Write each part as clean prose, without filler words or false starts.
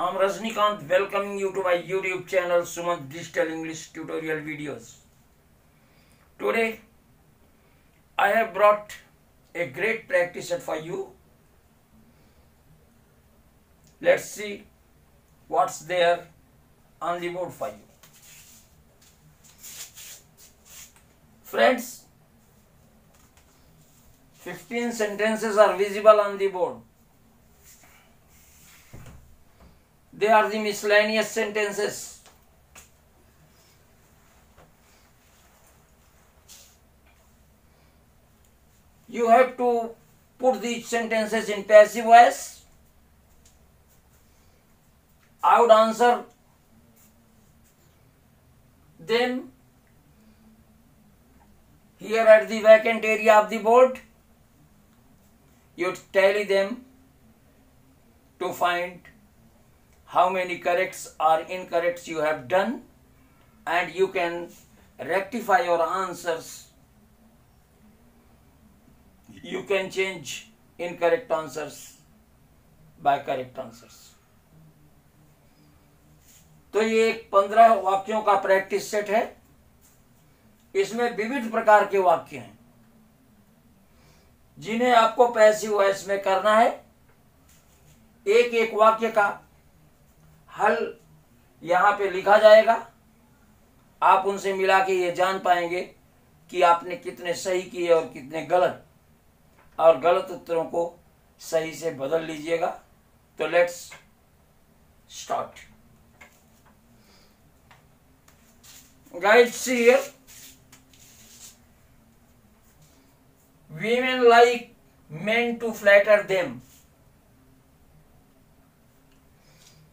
I'm Rajnikant, welcoming you to my YouTube channel Sumant Digital English Tutorial Videos. Today, I have brought a great practice set for you. Let's see what's there on the board for you. Friends, 15 sentences are visible on the board. They are the miscellaneous sentences. You have to put these sentences in passive voice. I would answer them here at the vacant area of the board. You tally them to find how many corrects or incorrects you have done, and you can rectify your answers. You can change incorrect answers by correct answers. तो ये 15 वाक्यों का practice set है. इसमें विविध प्रकार के वाक्य हैं जिन्हें आपको पैसिव वॉइस में करना है. एक एक वाक्य का हल यहां पे लिखा जाएगा. आप उनसे मिला के ये जान पाएंगे कि आपने कितने सही किए और कितने गलत, और गलत उत्तरों को सही से बदल लीजिएगा. तो let's start. Guys, see here. Women like men to flatter them.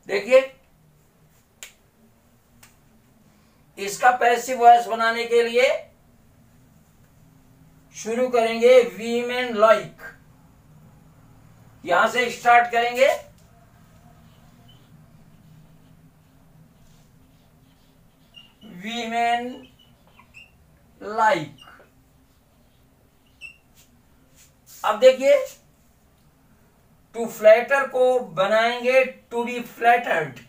देखिए, इसका पैसिव वॉइस बनाने के लिए शुरू करेंगे वीमेन लाइक. यहां से स्टार्ट करेंगे. Women like. अब देखिए, टू फ्लैटर को बनाएंगे to be flattered.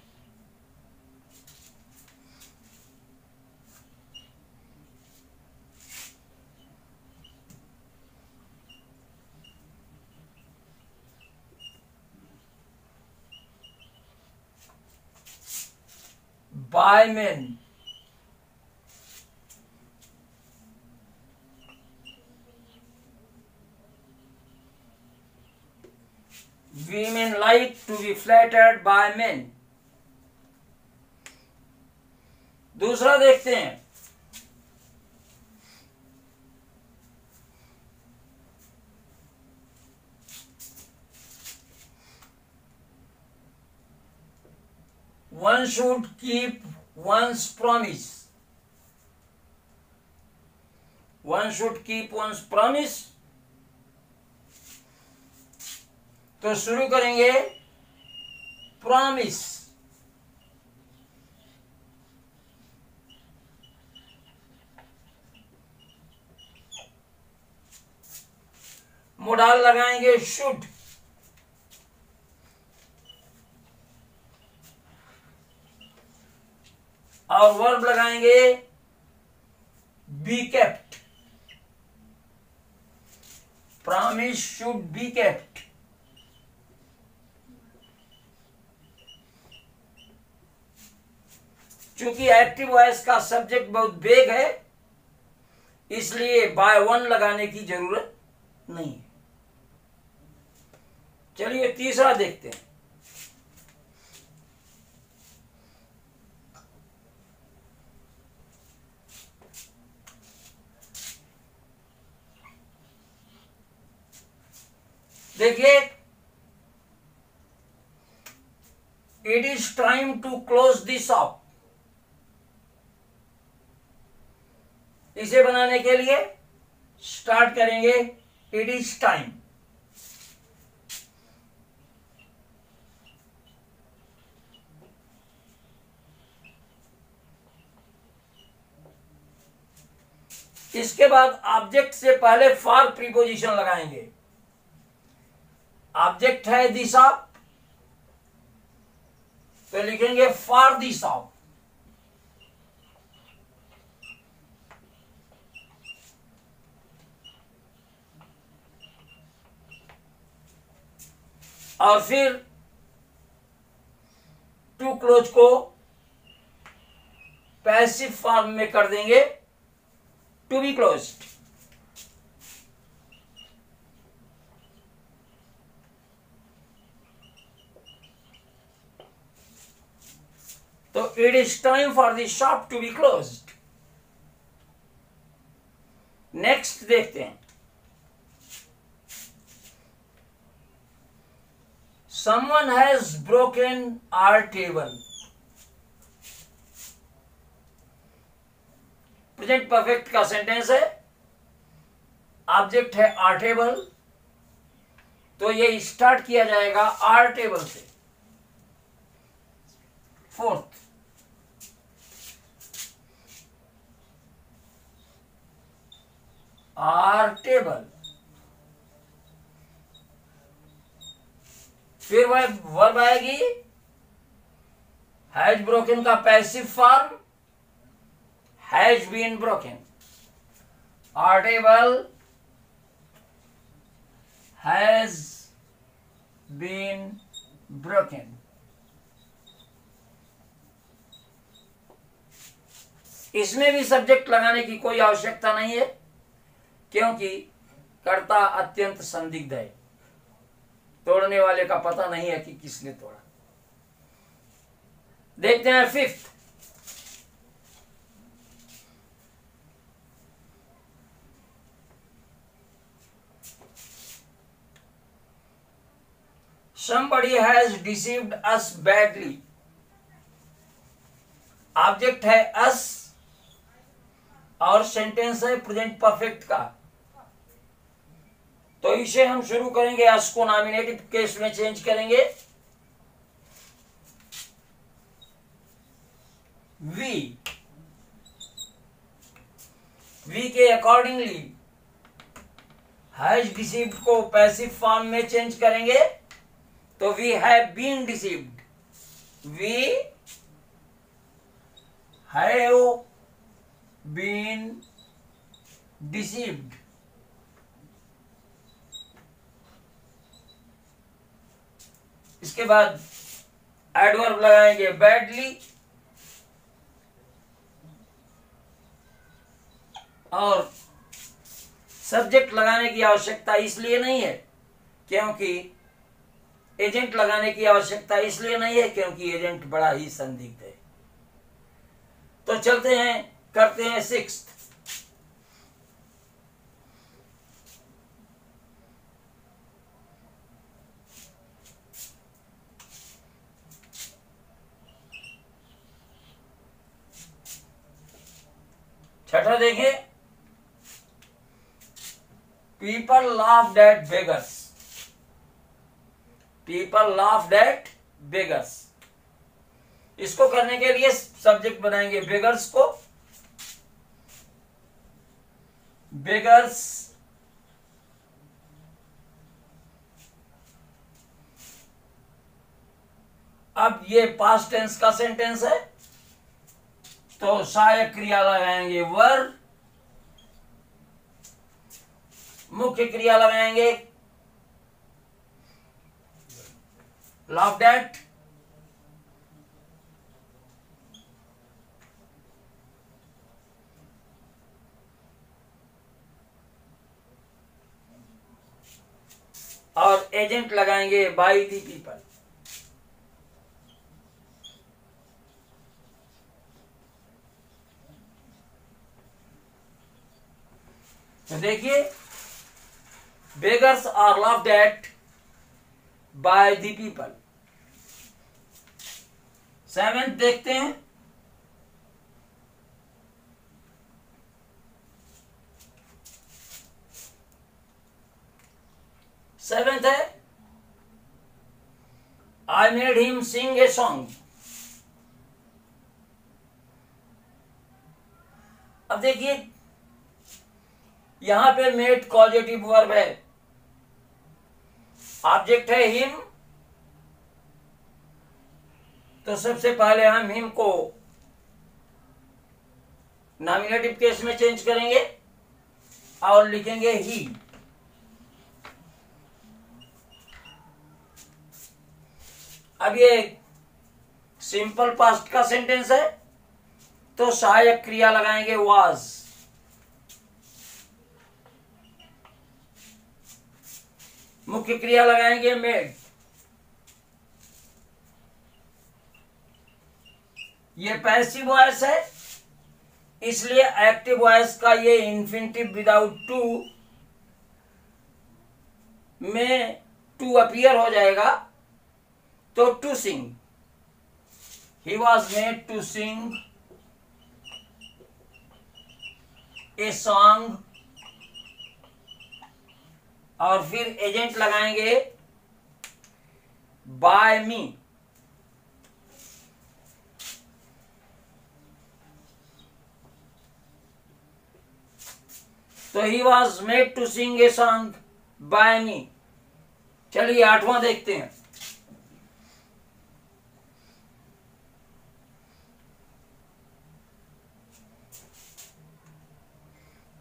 By men. Women like to be flattered by men. दूसरा देखते हैं. One should keep one's promise. One should keep one's promise. तो शुरू करेंगे प्रॉमिस. मोडाल लगाएंगे शुड. और वर्ब लगाएंगे be kept. Promise should be kept. चूंकि एक्टिव वॉइस का सब्जेक्ट बहुत वेग है, इसलिए बाय वन लगाने की जरूरत नहीं है. चलिए तीसरा देखते हैं. देखिए, it is time to close the shop. इसे बनाने के लिए स्टार्ट करेंगे इट इज टाइम. इसके बाद ऑब्जेक्ट से पहले फॉर प्रीपोजिशन लगाएंगे. ऑब्जेक्ट है द शॉप, तो लिखेंगे फॉर द शॉप। और फिर टू क्लोज को पैसिव फॉर्म में कर देंगे, टू बी क्लोज्ड। तो it is time for the shop to be closed. Next देखते हैं, someone has broken our table। Present perfect का सेंटेंस है, ऑब्जेक्ट है आर टेबल, तो ये स्टार्ट किया जाएगा आर टेबल से। फोर्थ, आर टेबल, फिर वह वर्ब आएगी, हैज ब्रोकन का passive form, has been broken. Our table has been broken. इसमें भी सब्जेक्ट लगाने की कोई आवश्यकता नहीं है, क्योंकि कर्ता अत्यंत संदिग्ध है, तोड़ने वाले का पता नहीं है कि किसने तोड़ा। देखते हैं fifth, somebody has deceived us badly। Object है us और सेंटेंस है प्रेजेंट परफेक्ट का, तो इसे हम शुरू करेंगे, अस को नॉमिनेटिव केस में चेंज करेंगे, वी के अकॉर्डिंगली हैज डिसीव्ड को पैसिव फॉर्म में चेंज करेंगे, तो we have been deceived, we have been deceived. इसके बाद एडवर्ब लगाएंगे बैडली, और सब्जेक्ट लगाने की आवश्यकता इसलिए नहीं है क्योंकि एजेंट लगाने की आवश्यकता इसलिए नहीं है क्योंकि एजेंट बड़ा ही संदिग्ध है। तो चलते हैं, करते हैं सिक्स्थ, छठा देखिए, people laughed eight beggars. People laughed eight beggars, इसको करने के लिए सब्जेक्ट बनाएंगे बेगर्स को, बेगर्स अब ये पास्ट टेंस का सेंटेंस है, तो सहायक क्रिया लगाएंगे वर, मुख्य क्रिया लगाएंगे लाफ्ड एट, और एजेंट लगाएंगे बाय द पीपल। तो देखिए, beggars are laughed at by the people. Seventh देखते हैं, सेवेंथ है I made him sing a song. अब देखिए, यहां पे मेड कॉजेटिव वर्ब है, ऑब्जेक्ट है हिम, तो सबसे पहले हम हिम को नॉमिनेटिव केस में चेंज करेंगे और लिखेंगे ही। अब ये सिंपल पास्ट का सेंटेंस है तो सहायक क्रिया लगाएंगे वाज। मुख्य क्रिया लगाएंगे मेड। ये पैसिव वॉइस है इसलिए एक्टिव वॉइस का ये इन्फिनिटिव विदाउट टू में टू अपीयर हो जाएगा तो to sing. He was made to sing a song और फिर एजेंट लगाएंगे बाय मी। तो he was made to sing a song by me. चलिए 8वां देखते हैं।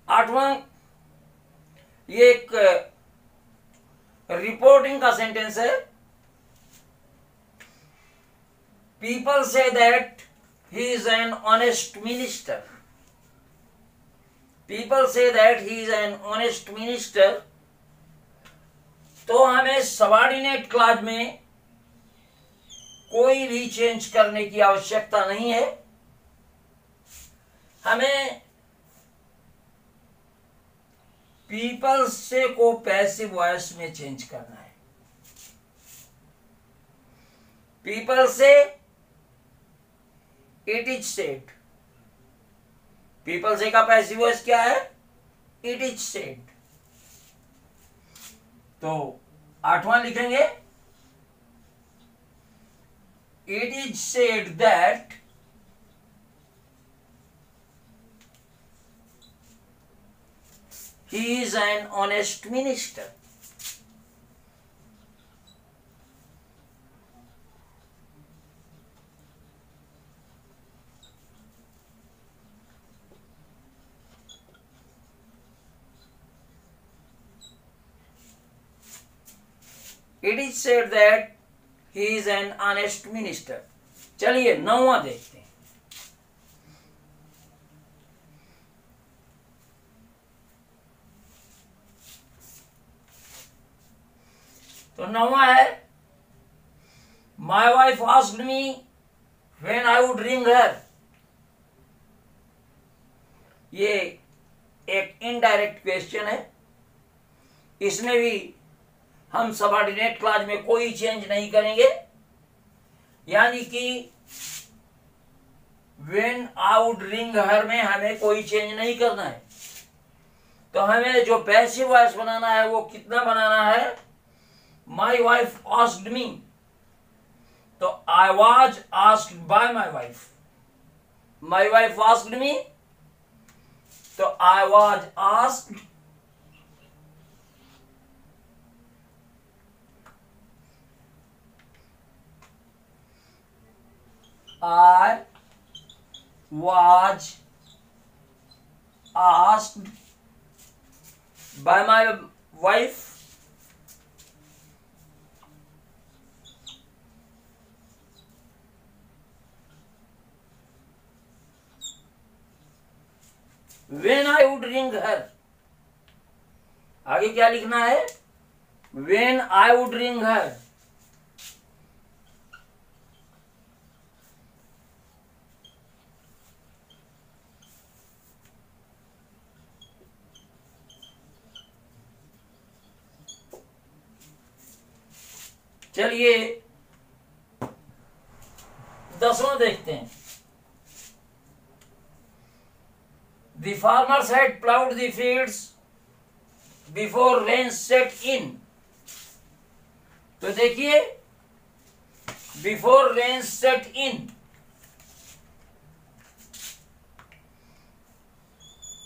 आठवां ये एक रिपोर्टिंग का सेंटेंस है। People say that he is an honest minister. People say that he is an honest minister. तो हमें सबऑर्डिनेट क्लॉज में कोई भी चेंज करने की आवश्यकता नहीं है। हमें पीपल से को पैसिव वॉइस में चेंज करना है। पीपल से इट इज सेड। पीपल से का पैसिव वॉइस क्या है? It is said. तो 8वां लिखेंगे it is said that he is an honest minister. It is said that he is an honest minister. चलिए 9वां देखते हैं। तो 9वां है my wife asked me when I would ring her. ये एक इनडायरेक्ट क्वेश्चन है। इसमें भी हम सबऑर्डिनेट क्लॉज में कोई चेंज नहीं करेंगे, यानी कि व्हेन आई वुड रिंग हर में हमें कोई चेंज नहीं करना है। तो हमें जो पैसिव वॉइस बनाना है वो कितना बनाना है? My wife asked me, तो I was asked by my wife. My wife asked me, तो I was asked. I was asked by my wife. When I would ring her. आगे क्या लिखना है? When I would ring her. चलिए 10वां देखते हैं। The farmers had plowed the fields before rain set in. तो देखिए before rain set in,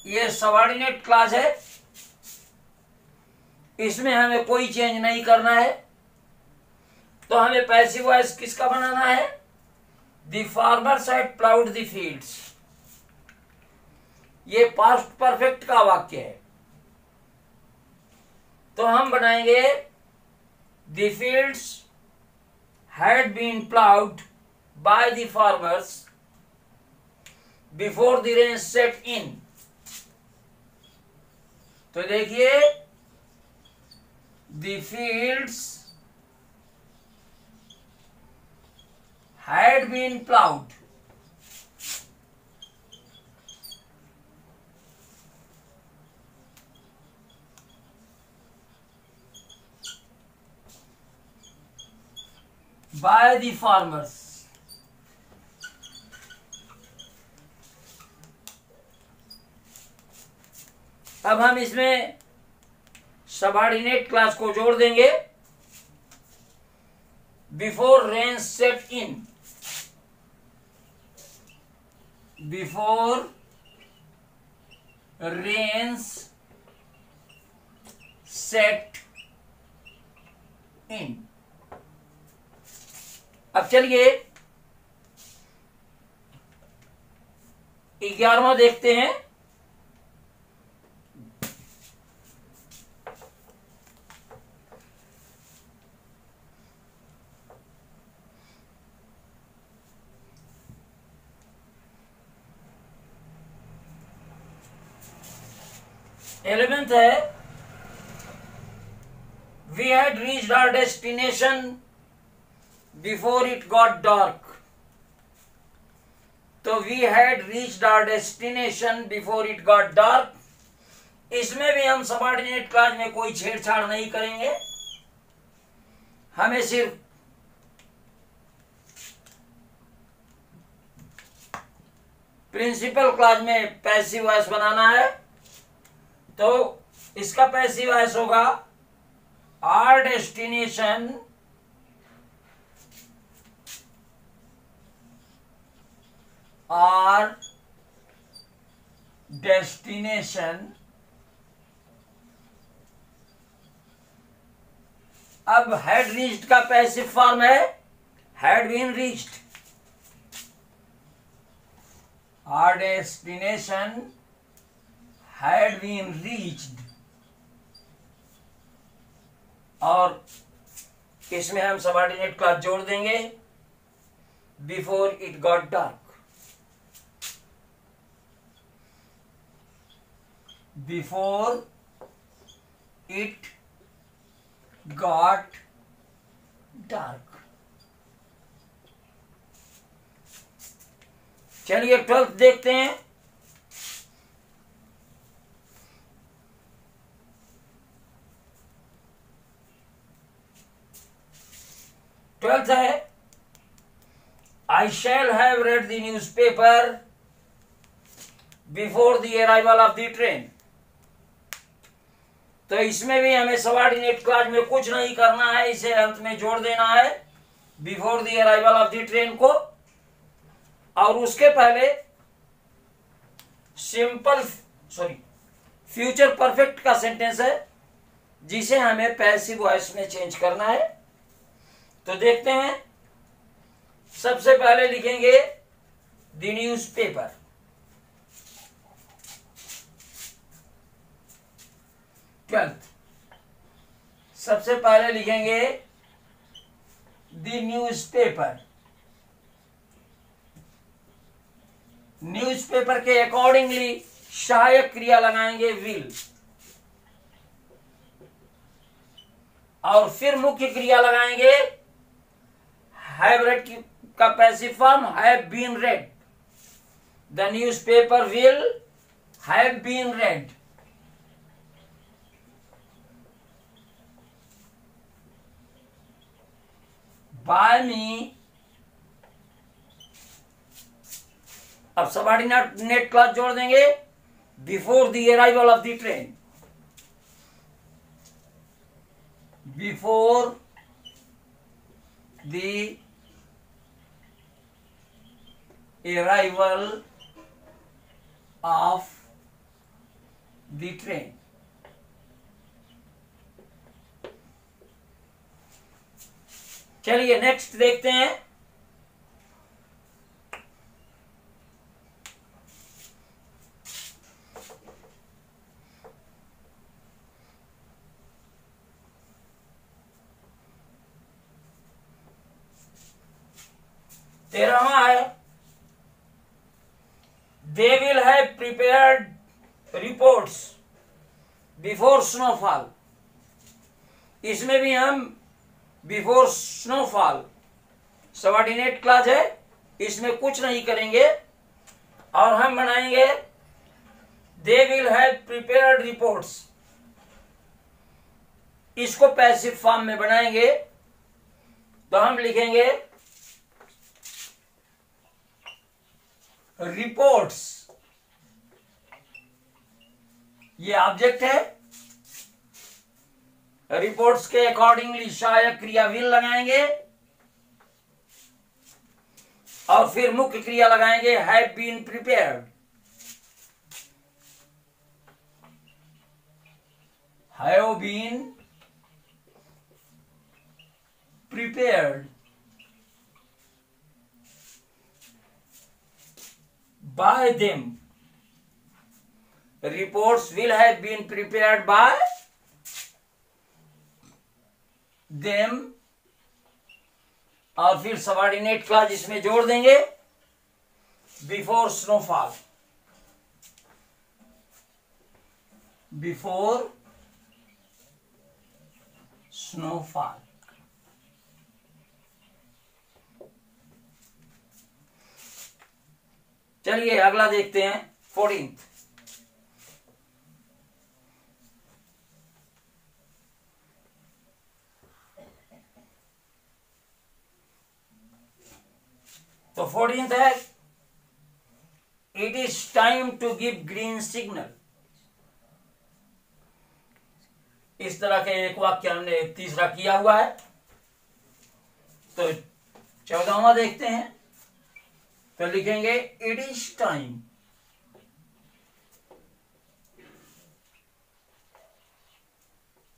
ये सबऑर्डिनेट क्लॉज है। इसमें हमें कोई चेंज नहीं करना है। तो हमें पैसिव वॉइस किसका बनाना है? The farmers had ploughed the fields, ये पास्ट परफेक्ट का वाक्य है। तो हम बनाएंगे the fields had been ploughed by the farmers before the rain set in. तो देखिए, the fields had been plowed by the farmers अब हम इसमें सबऑर्डिनेट क्लास को जोड़ देंगे, before rain set in, before rains set in. अब चलिए 11वां देखते हैं। एलिमेंट है, we had reached our destination before it got dark. तो we had reached our destination before it got dark, इसमें भी हम सबऑर्डिनेट क्लॉज में कोई छेड़छाड़ नहीं करेंगे, हमें सिर्फ प्रिंसिपल क्लॉज में पैसिव वॉइस बनाना है। तो इसका पैसिव वॉइस होगा आवर डेस्टिनेशन अब हैड रीच्ड का पैसिव फॉर्म है had been reached, our destination had been reached, और इसमें हम सबऑर्डिनेट क्लॉज जोड़ देंगे, before it got dark, before it got dark. चलिए 12th देखते हैं। ट्वेल्थ है, I shall have read the newspaper before the arrival of the train. तो इसमें भी हमें सबऑर्डिनेट क्लॉज में कुछ नहीं करना है, इसे अंत में जोड़ देना है before the arrival of the train को, और उसके पहले फ्यूचर परफेक्ट का सेंटेंस है जिसे हमें पैसिव वॉइस में चेंज करना है। तो देखते हैं, सबसे पहले लिखेंगे द न्यूज पेपर, ट्वेल्थ। सबसे पहले लिखेंगे द न्यूज पेपर, न्यूज़पेपर के अकॉर्डिंगली सहायक क्रिया लगाएंगे विल, और फिर मुख्य क्रिया लगाएंगे हैव रेड का passive form have been read, the newspaper will have been read. By me, अब सबऑर्डिनेट क्लॉज जोड़ देंगे before the arrival of the train, before the arrival of the train. चलिए नेक्स्ट देखते हैं। 13वां है they will have prepared reports before snowfall. इसमें भी हम बिफोर स्नोफॉल सबऑर्डिनेट क्लॉज है, इसमें कुछ नहीं करेंगे और हम बनाएंगे दे विल हैव प्रिपेयर्ड रिपोर्ट्स। इसको पैसिव फॉर्म में बनाएंगे तो हम लिखेंगे रिपोर्ट्स, ये ऑब्जेक्ट है, रिपोर्ट्स के अकॉर्डिंगली सहायक क्रिया विल लगाएंगे और फिर मुख्य क्रिया लगाएंगे have been prepared. Have been prepared by them. Reports will have been prepared by them और फिर सबऑर्डिनेट क्लॉज इसमें जोड़ देंगे बिफोर स्नोफॉल। Before snowfall. चलिए अगला देखते हैं 14th। तो 14th है it is time to give green signal. इस तरह के एक वाक्य हमने तीसरा किया हुआ है। तो 14वां देखते हैं तो लिखेंगे इट इज टाइम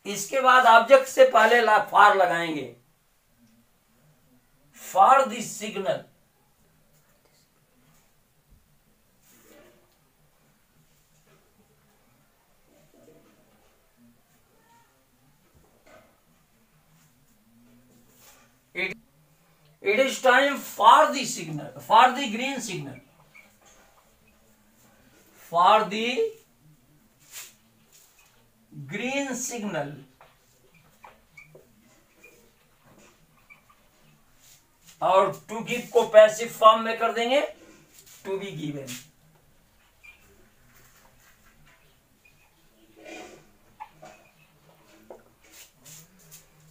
इसके बाद ऑब्जेक्ट से पहले फॉर लगाएंगे for this signal. It is time for the signal, for the green signal, for the green signal और टू गिव को पैसिव फॉर्म में कर देंगे टू बी गिवन।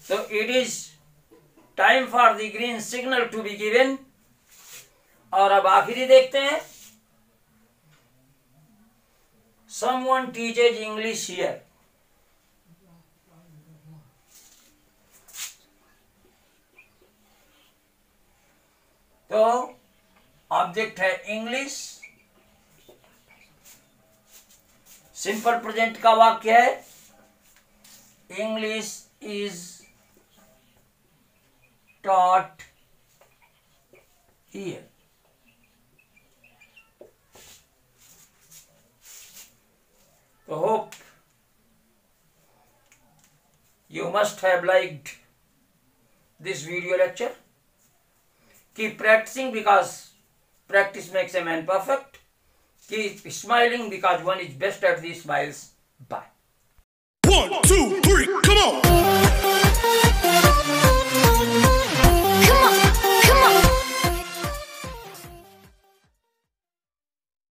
तो it is time for the green signal to be given. और अब आखिरी देखते हैं समवन टीचेज इंग्लिश हियर। तो ऑब्जेक्ट है इंग्लिश, सिंपल प्रेजेंट का वाक्य है English is taught here। So hope you must have liked this video lecture. Keep practicing because practice makes a man perfect. Keep smiling because one is best at the smiles. Bye. 1, 2, 3, come on!